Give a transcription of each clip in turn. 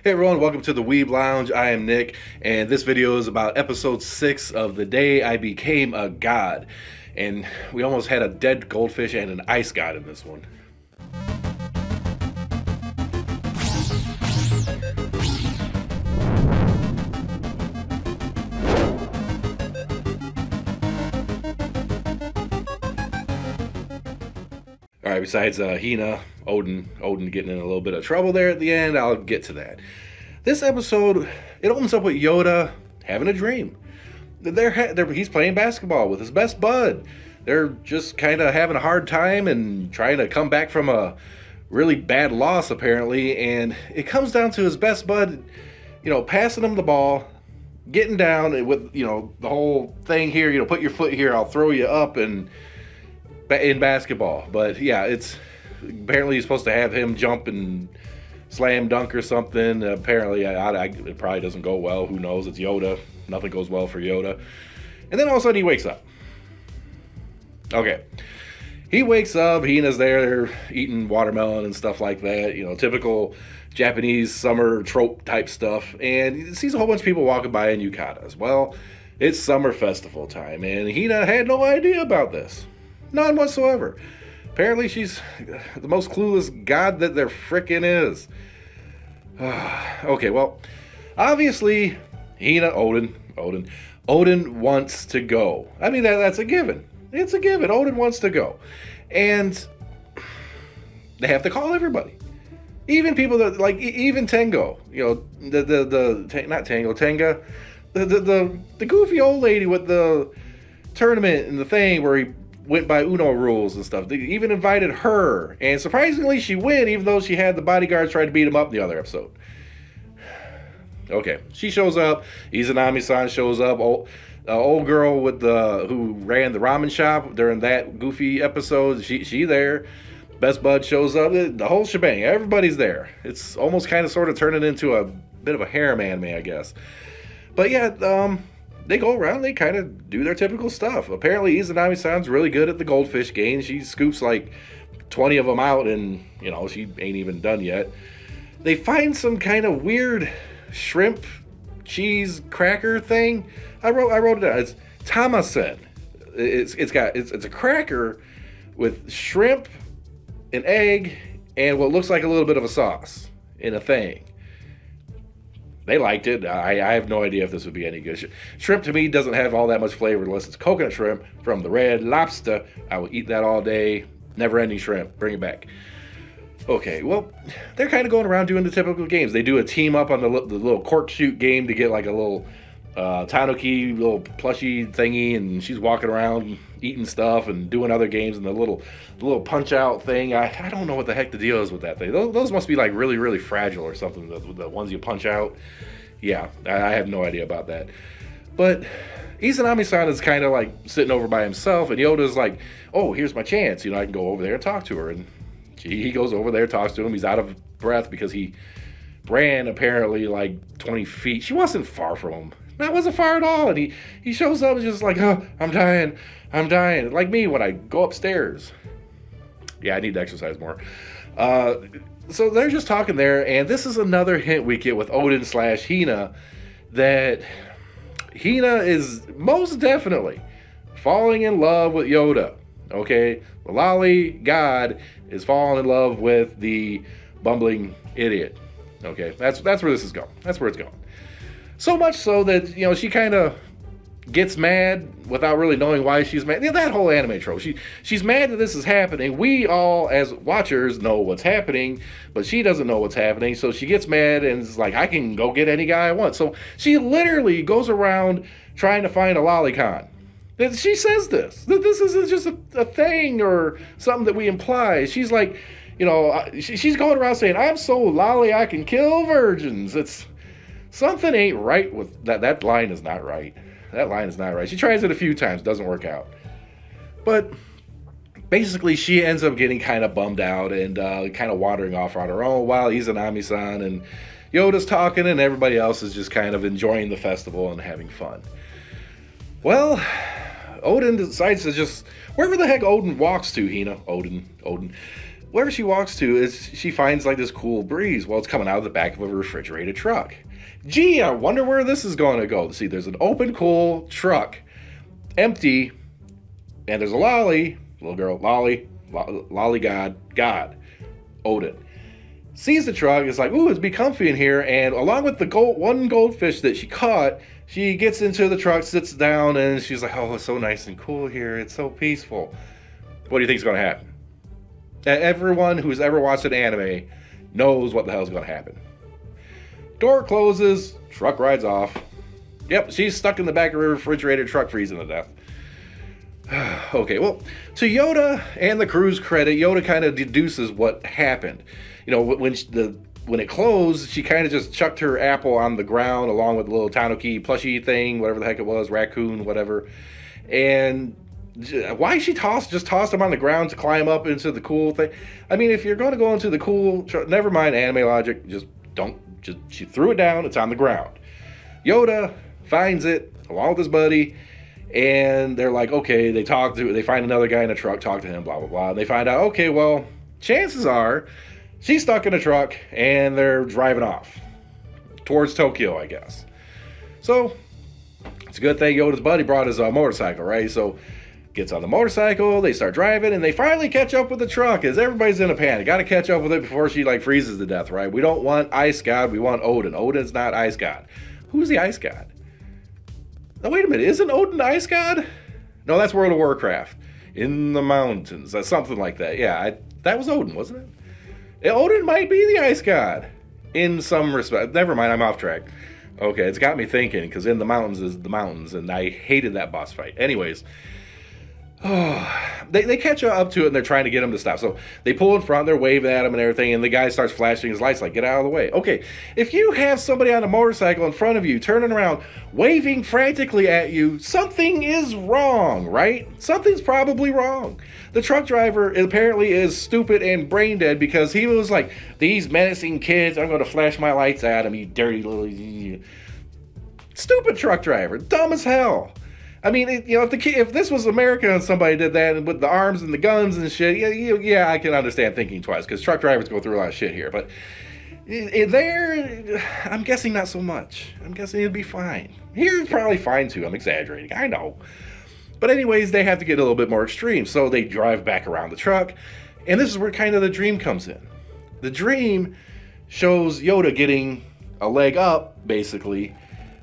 Hey everyone, welcome to the Weeb Lounge. I am Nick, and this video is about episode 6 of The Day I Became a God. And we almost had a dead goldfish and an ice god in this one. Alright, besides Hina, Odin getting in a little bit of trouble there at the end, I'll get to that. This episode, it opens up with Yoda having a dream. He's playing basketball with his best bud. They're just kind of having a hard time and trying to come back from a really bad loss, apparently. And it comes down to his best bud, passing him the ball, getting down with, the whole thing here, put your foot here, I'll throw you up and in basketball. But yeah, it's apparently you're supposed to have him jump and slam dunk or something. Apparently it probably doesn't go well. Who knows? It's Yoda. Nothing goes well for Yoda. And then all of a sudden he wakes up. Okay, he wakes up, Hina's there eating watermelon and stuff like that, typical Japanese summer trope type stuff, and he sees a whole bunch of people walking by in yukatas. Well, it's summer festival time, and Hina had no idea about this. None whatsoever. Apparently she's the most clueless god that there frickin' is. Okay, well, obviously, Odin wants to go. I mean, that's a given. It's a given. Odin wants to go. And they have to call everybody. Even people that, even Tengo. Tenga. The goofy old lady with the tournament and the thing where he went by Uno rules and stuff. They even invited her, and surprisingly she went, even though she had the bodyguards trying to beat him up in the other episode. Okay, she shows up. Izanami-san shows up. Old girl with who ran the ramen shop during that goofy episode. She there. Best bud shows up. The whole shebang. Everybody's there. It's almost kind of sort of turning into a bit of a harem anime, I guess. But yeah, they go around, they kind of do their typical stuff. Apparently, Izanami-san's really good at the goldfish game. She scoops 20 of them out, and, she ain't even done yet. They find some kind of weird shrimp cheese cracker thing. I wrote it down. It's tamasen. It's a cracker with shrimp, an egg, and what looks like a little bit of a sauce in a thing. They liked it. I have no idea if this would be any good. Shrimp to me doesn't have all that much flavor unless it's coconut shrimp from the Red Lobster. I will eat that all day. Never ending shrimp. Bring it back. Okay, well, they're kind of going around doing the typical games. They do a team up on the little cork shoot game to get a little tanuki, little plushy thingy, and she's walking around eating stuff and doing other games and the little punch out thing. I don't know what the heck the deal is with that thing. Those must be really, really fragile or something, the ones you punch out. Yeah, I have no idea about that. But Izanami-san is kind of sitting over by himself, and Yoda's like, oh, here's my chance. I can go over there and talk to her. And he goes over there, talks to him. He's out of breath because he ran apparently 20 feet. She wasn't far from him. That wasn't far at all. And he shows up and just oh, I'm dying. Like me when I go upstairs. Yeah, I need to exercise more. So they're just talking there, and this is another hint we get with Odin/Hina that Hina is most definitely falling in love with Yoda. Okay? The lolly god is falling in love with the bumbling idiot. Okay? That's where this is going. That's where it's going. So much so that, she kind of gets mad without really knowing why she's mad. That whole anime trope. She's mad that this is happening. We all, as watchers, know what's happening, but she doesn't know what's happening. So she gets mad and is like, I can go get any guy I want. So she literally goes around trying to find a lolicon. She says this. This isn't just a thing or something that we imply. She's like, she's going around saying, I'm so lolly I can kill virgins. It's something ain't right with that. That line is not right. That line is not right. She tries it a few times, doesn't work out. But basically, she ends up getting kind of bummed out and kind of wandering off on her own while Izanami-san and Yoda's talking and everybody else is just kind of enjoying the festival and having fun. Well, Odin decides to just, wherever the heck Odin walks to, Hina, Odin, wherever she walks to, is she finds like this cool breeze. Well, it's coming out of the back of a refrigerated truck. Gee, I wonder where this is going to go. See, there's an open, cool truck, empty, and there's a lolly, little girl, lolly god, Odin. Sees the truck, it's like, ooh, it's be comfy in here, and along with the one goldfish that she caught, she gets into the truck, sits down, and she's like, oh, it's so nice and cool here, it's so peaceful. What do you think is going to happen? Everyone who's ever watched an anime knows what the hell is going to happen. Door closes, truck rides off. Yep, she's stuck in the back of a refrigerated truck freezing to death. Okay, well, to Yoda and the crew's credit, Yoda kind of deduces what happened. You know, when it closed, she kind of just chucked her apple on the ground along with the little Tanuki plushie thing, whatever the heck it was, raccoon, whatever. And why she just tossed him on the ground to climb up into the cool thing? I mean, if you're going to go into the cool, never mind anime logic, she threw it down, it's on the ground. Yoda finds it along with his buddy, and they're like, okay, they find another guy in a truck, talk to him, blah, blah, blah. And they find out, okay, well, chances are she's stuck in a truck and they're driving off towards Tokyo, I guess. So it's a good thing Yoda's buddy brought his motorcycle, right? So gets on the motorcycle, they start driving, and they finally catch up with the truck as everybody's in a panic. Got to catch up with it before she like freezes to death, right? We don't want Ice God, we want Odin. Odin's not Ice God. Who's the Ice God? No, wait a minute, isn't Odin the Ice God? No, that's World of Warcraft. In the mountains, that's something like that. Yeah, that was Odin, wasn't it? Odin might be the Ice God in some respect. Never mind, I'm off track. Okay, it's got me thinking, because in the mountains is the mountains, and I hated that boss fight. Anyways, they catch up to it, and they're trying to get him to stop. So they pull in front, they're waving at him and everything, and the guy starts flashing his lights like, get out of the way. Okay, if you have somebody on a motorcycle in front of you, turning around, waving frantically at you, something is wrong, right? Something's probably wrong. The truck driver apparently is stupid and brain dead because he was like, these menacing kids, I'm going to flash my lights at them, you dirty little... Stupid truck driver, dumb as hell. I mean, if this was America and somebody did that with the arms and the guns and shit, yeah, I can understand thinking twice, because truck drivers go through a lot of shit here. But there, I'm guessing not so much. I'm guessing it'd be fine. Here, it's probably fine too. I'm exaggerating, I know. But anyways, they have to get a little bit more extreme. So they drive back around the truck, and this is where kind of the dream comes in. The dream shows Yoda getting a leg up, basically,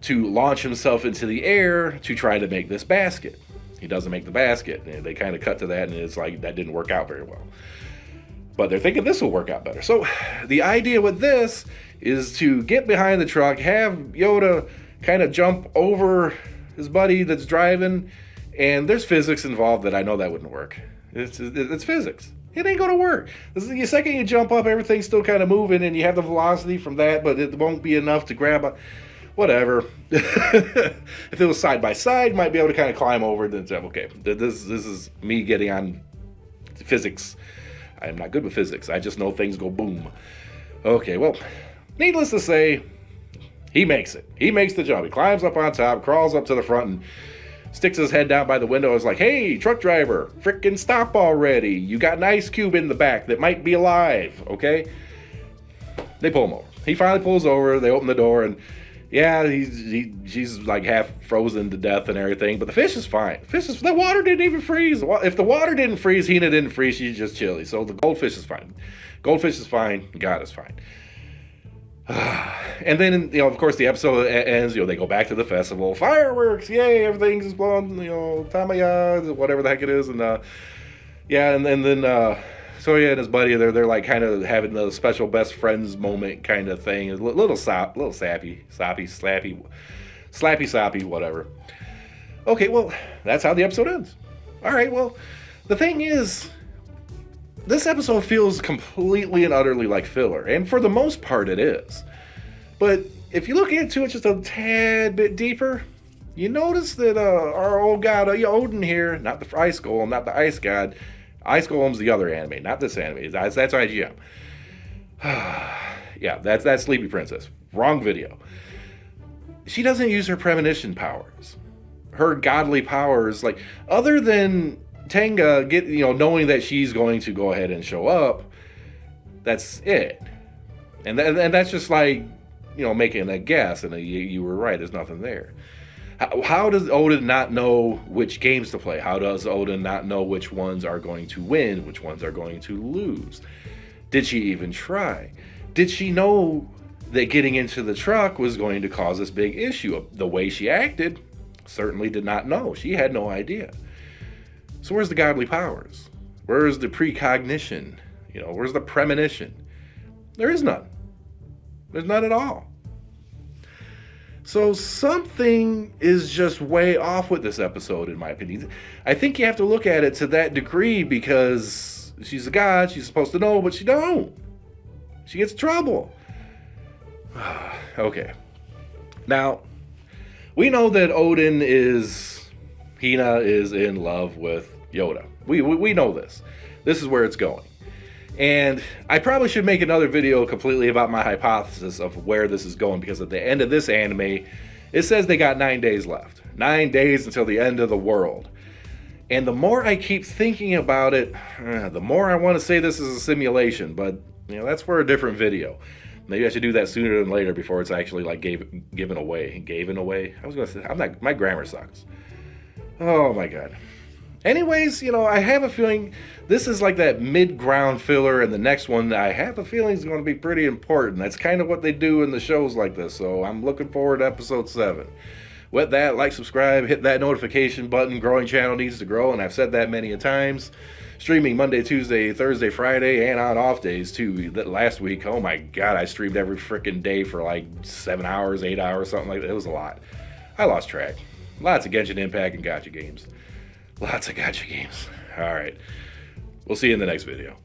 to launch himself into the air to try to make this basket. He doesn't make the basket, and they kind of cut to that, and it's like, that didn't work out very well. But they're thinking this will work out better. So the idea with this is to get behind the truck, have Yoda kind of jump over his buddy that's driving, and there's physics involved that I know that wouldn't work. It's physics. It ain't gonna work. The second you jump up, everything's still kind of moving, and you have the velocity from that, but it won't be enough to grab a... Whatever. If it was side by side, might be able to kind of climb over. Then okay, this is me getting on physics. I am not good with physics. I just know things go boom. Okay, well, needless to say, he makes it. He makes the jump. He climbs up on top, crawls up to the front, and sticks his head down by the window. It's like, hey, truck driver, frickin' stop already. You got an ice cube in the back that might be alive, okay? They pull him over. He finally pulls over. They open the door, and yeah, she's like half frozen to death and everything, but the fish is fine. The water didn't even freeze. If the water didn't freeze, Hina didn't freeze, she's just chilly. So the goldfish is fine. Goldfish is fine. God is fine. And then, of course, the episode ends, they go back to the festival. Fireworks, yay, everything's blowing, Tamaya, whatever the heck it is. And, and his buddy, they're like kind of having a special best friends moment kind of thing. A little sappy, slappy, whatever. Okay, well, that's how the episode ends. All right, well, the thing is, this episode feels completely and utterly like filler, and for the most part it is. But if you look into it just a tad bit deeper, you notice that our old god Odin here, not the Ice Golem, not the Ice God, Ice Golem's the other anime, not this anime. That's IGM. Yeah, that's Sleepy Princess. Wrong video. She doesn't use her premonition powers. Her godly powers, like, other than Tenga knowing that she's going to go ahead and show up, That's it. And that's just like, making a guess, and you were right, there's nothing there. How does Odin not know which games to play? How does Odin not know which ones are going to win, which ones are going to lose? Did she even try? Did she know that getting into the truck was going to cause this big issue? The way she acted, certainly did not know. She had no idea. So where's the godly powers? Where's the precognition? Where's the premonition? There is none. There's none at all. So something is just way off with this episode, in my opinion. I think you have to look at it to that degree, because she's a god, she's supposed to know, but she don't. She gets in trouble. Okay. Now, we know that Hina is in love with Yoda. We know this. This is where it's going. And I probably should make another video completely about my hypothesis of where this is going, because at the end of this anime, it says they got 9 days left. 9 days until the end of the world. And the more I keep thinking about it, the more I want to say this is a simulation, but that's for a different video. Maybe I should do that sooner than later, before it's actually like given away. Given away? I was going to say, my grammar sucks. Oh my god. Anyways, I have a feeling this is like that mid-ground filler, and the next one I have a feeling is going to be pretty important. That's kind of what they do in the shows like this, so I'm looking forward to episode 7. With that, like, subscribe, hit that notification button. Growing channel needs to grow, and I've said that many a times. Streaming Monday, Tuesday, Thursday, Friday, and on off days too. Last week, oh my god, I streamed every freaking day for like 7 hours, 8 hours, something like that. It was a lot. I lost track. Lots of Genshin Impact and gacha games. Lots of gacha games. All right. We'll see you in the next video.